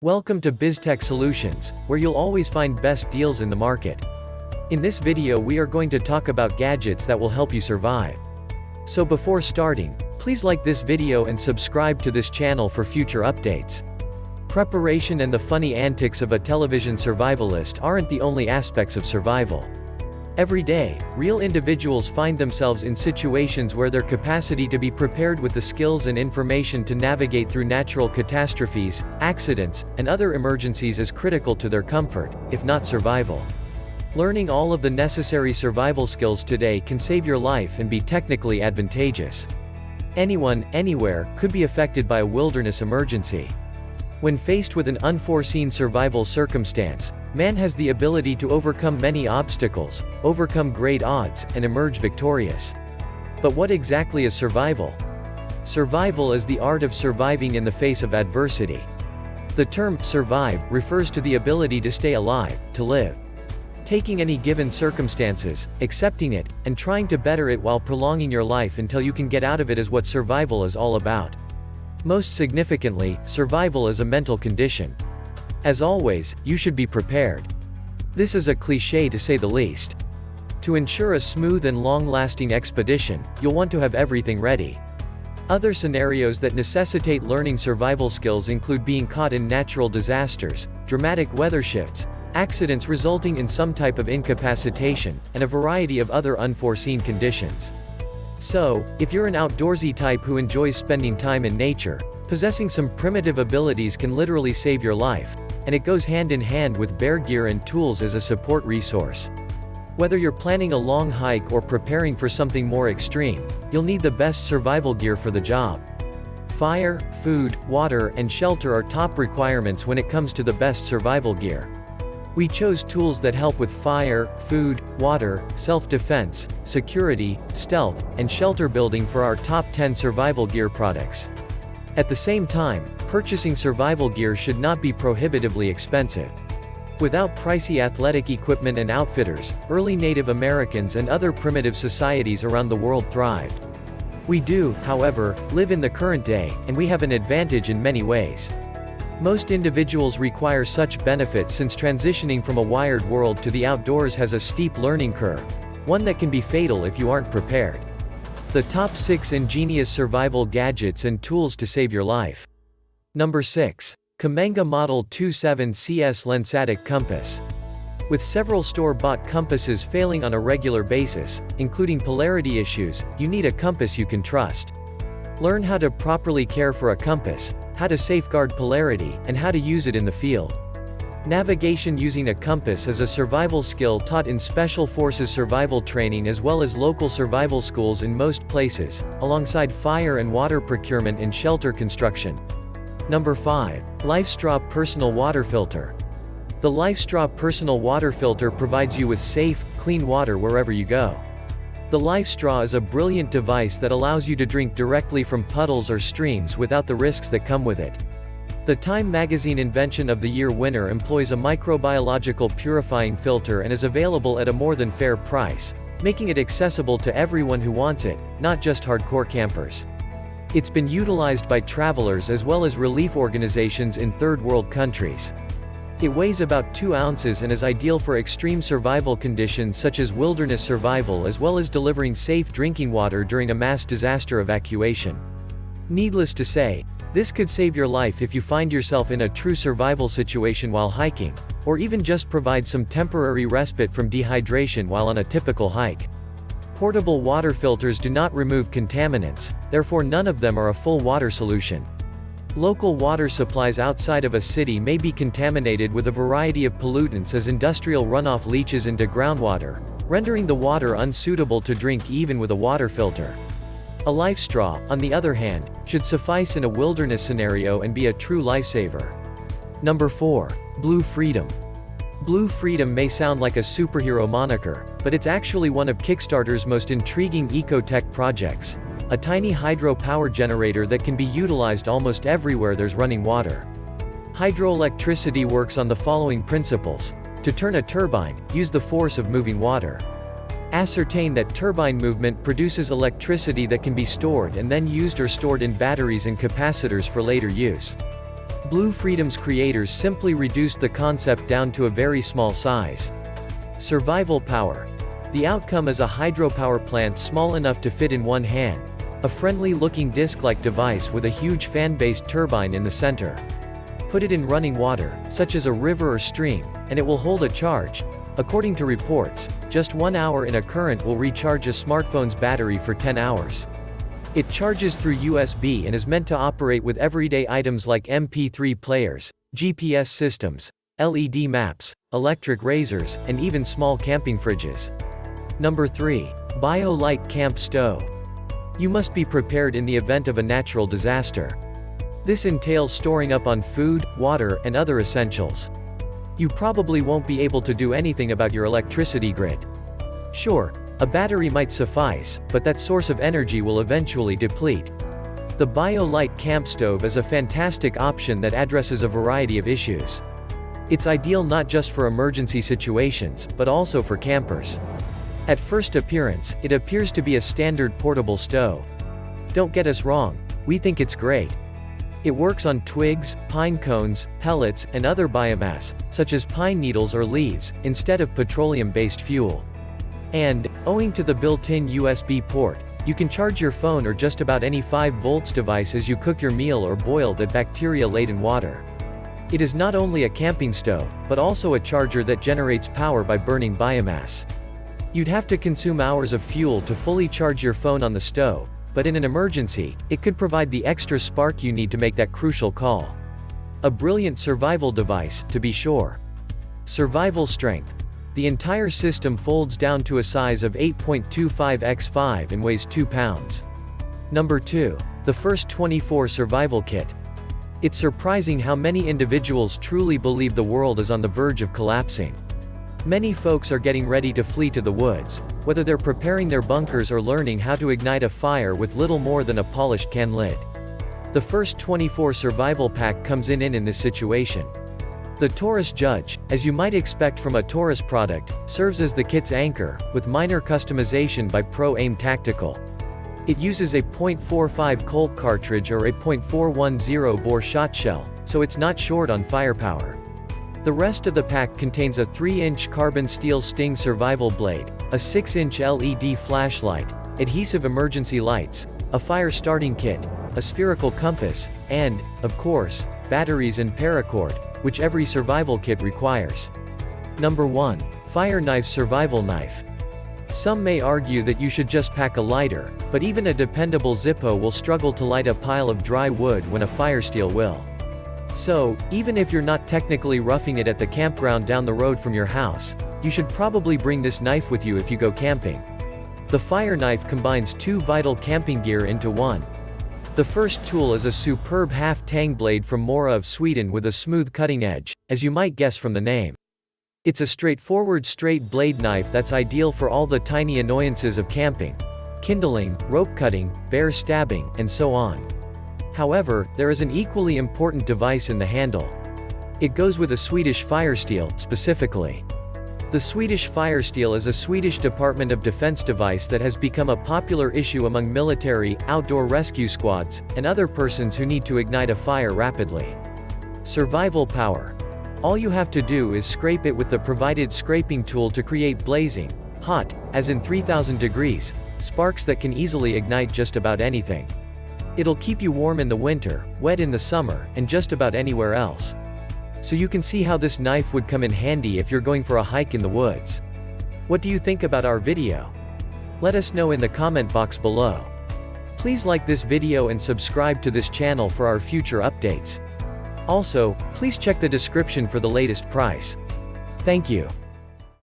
Welcome to BizTech Solutions, where you'll always find best deals in the market. In this video we are going to talk about gadgets that will help you survive. So before starting, please like this video and subscribe to this channel for future updates. Preparation and the funny antics of a television survivalist aren't the only aspects of survival. Every day, real individuals find themselves in situations where their capacity to be prepared with the skills and information to navigate through natural catastrophes, accidents, and other emergencies is critical to their comfort, if not survival. Learning all of the necessary survival skills today can save your life and be technically advantageous. Anyone, anywhere, could be affected by a wilderness emergency. When faced with an unforeseen survival circumstance, man has the ability to overcome many obstacles, overcome great odds, and emerge victorious. But what exactly is survival? Survival is the art of surviving in the face of adversity. The term survive refers to the ability to stay alive, to live. Taking any given circumstances, accepting it, and trying to better it while prolonging your life until you can get out of it is what survival is all about. Most significantly, survival is a mental condition. As always, you should be prepared. This is a cliché to say the least. To ensure a smooth and long-lasting expedition, you'll want to have everything ready. Other scenarios that necessitate learning survival skills include being caught in natural disasters, dramatic weather shifts, accidents resulting in some type of incapacitation, and a variety of other unforeseen conditions. So, if you're an outdoorsy type who enjoys spending time in nature, possessing some primitive abilities can literally save your life, and it goes hand in hand with bear gear and tools as a support resource. Whether you're planning a long hike or preparing for something more extreme, you'll need the best survival gear for the job. Fire, food, water, and shelter are top requirements when it comes to the best survival gear. We chose tools that help with fire, food, water, self-defense, security, stealth, and shelter building for our top 10 survival gear products. At the same time, purchasing survival gear should not be prohibitively expensive. Without pricey athletic equipment and outfitters, early Native Americans and other primitive societies around the world thrived. We do, however, live in the current day, and we have an advantage in many ways. Most individuals require such benefits since transitioning from a wired world to the outdoors has a steep learning curve, one that can be fatal if you aren't prepared. The top 6 ingenious survival gadgets and tools to save your life. Number 6. Kamenga Model 27 CS Lensatic Compass. With several store-bought compasses failing on a regular basis, including polarity issues, you need a compass you can trust. Learn how to properly care for a compass, how to safeguard polarity, and how to use it in the field. Navigation using a compass is a survival skill taught in Special Forces survival training as well as local survival schools in most places, alongside fire and water procurement and shelter construction. Number 5. Lifestraw Personal Water Filter. The Lifestraw Personal Water Filter provides you with safe, clean water wherever you go. The Lifestraw is a brilliant device that allows you to drink directly from puddles or streams without the risks that come with it. The Time Magazine Invention of the Year winner employs a microbiological purifying filter and is available at a more than fair price, making it accessible to everyone who wants it, not just hardcore campers. It's been utilized by travelers as well as relief organizations in third-world countries. It weighs about 2 ounces and is ideal for extreme survival conditions such as wilderness survival as well as delivering safe drinking water during a mass disaster evacuation. Needless to say, this could save your life if you find yourself in a true survival situation while hiking, or even just provide some temporary respite from dehydration while on a typical hike. Portable water filters do not remove contaminants, therefore none of them are a full water solution. Local water supplies outside of a city may be contaminated with a variety of pollutants as industrial runoff leaches into groundwater, rendering the water unsuitable to drink even with a water filter. A Lifestraw, on the other hand, should suffice in a wilderness scenario and be a true lifesaver. Number 4. Blue Freedom. Blue Freedom may sound like a superhero moniker, but it's actually one of Kickstarter's most intriguing eco-tech projects. A tiny hydro power generator that can be utilized almost everywhere there's running water. Hydroelectricity works on the following principles. To turn a turbine, use the force of moving water. Ascertain that turbine movement produces electricity that can be stored and then used or stored in batteries and capacitors for later use. Blue Freedom's creators simply reduced the concept down to a very small size. Survival power. The outcome is a hydropower plant small enough to fit in one hand. A friendly-looking disc-like device with a huge fan-based turbine in the center. Put it in running water, such as a river or stream, and it will hold a charge. According to reports, just 1 hour in a current will recharge a smartphone's battery for 10 hours. It charges through USB and is meant to operate with everyday items like MP3 players, GPS systems, LED maps, electric razors, and even small camping fridges. Number 3. Biolight Camp Stove. You must be prepared in the event of a natural disaster. This entails storing up on food, water, and other essentials. You probably won't be able to do anything about your electricity grid. Sure, a battery might suffice, but that source of energy will eventually deplete. The Biolight Camp Stove is a fantastic option that addresses a variety of issues. It's ideal not just for emergency situations, but also for campers. At first appearance, it appears to be a standard portable stove. Don't get us wrong, we think it's great. It works on twigs, pine cones, pellets, and other biomass, such as pine needles or leaves, instead of petroleum-based fuel. And, owing to the built-in USB port, you can charge your phone or just about any 5 volts device as you cook your meal or boil that bacteria-laden water. It is not only a camping stove, but also a charger that generates power by burning biomass. You'd have to consume hours of fuel to fully charge your phone on the stove, but in an emergency, it could provide the extra spark you need to make that crucial call. A brilliant survival device, to be sure. Survival strength. The entire system folds down to a size of 8.25 x 5 and weighs 2 pounds. Number 2. The First 24 Survival Kit. It's surprising how many individuals truly believe the world is on the verge of collapsing. Many folks are getting ready to flee to the woods, whether they're preparing their bunkers or learning how to ignite a fire with little more than a polished can lid. The First 24 Survival Pack comes in this situation. The Taurus Judge, as you might expect from a Taurus product, serves as the kit's anchor, with minor customization by Pro Aim Tactical. It uses a .45 Colt cartridge or a .410 bore shot shell, so it's not short on firepower. The rest of the pack contains a 3-inch carbon steel Sting survival blade, a 6-inch LED flashlight, adhesive emergency lights, a fire starting kit, a spherical compass, and, of course, batteries and paracord, which every survival kit requires. Number 1. Fire Knife Survival Knife. Some may argue that you should just pack a lighter, but even a dependable Zippo will struggle to light a pile of dry wood when a fire steel will. So, even if you're not technically roughing it at the campground down the road from your house, you should probably bring this knife with you if you go camping. The fire knife combines 2 vital camping gear into one. The first tool is a superb half-tang blade from Mora of Sweden with a smooth cutting edge, as you might guess from the name. It's a straightforward straight blade knife that's ideal for all the tiny annoyances of camping: kindling, rope cutting, bear stabbing, and so on. However, there is an equally important device in the handle. It goes with a Swedish fire steel, specifically. The Swedish fire steel is a Swedish Department of Defense device that has become a popular issue among military, outdoor rescue squads, and other persons who need to ignite a fire rapidly. Survival power. All you have to do is scrape it with the provided scraping tool to create blazing, hot, as in 3000 degrees, sparks that can easily ignite just about anything. It'll keep you warm in the winter, wet in the summer, and just about anywhere else. So you can see how this knife would come in handy if you're going for a hike in the woods. What do you think about our video? Let us know in the comment box below. Please like this video and subscribe to this channel for our future updates. Also, please check the description for the latest price. Thank you.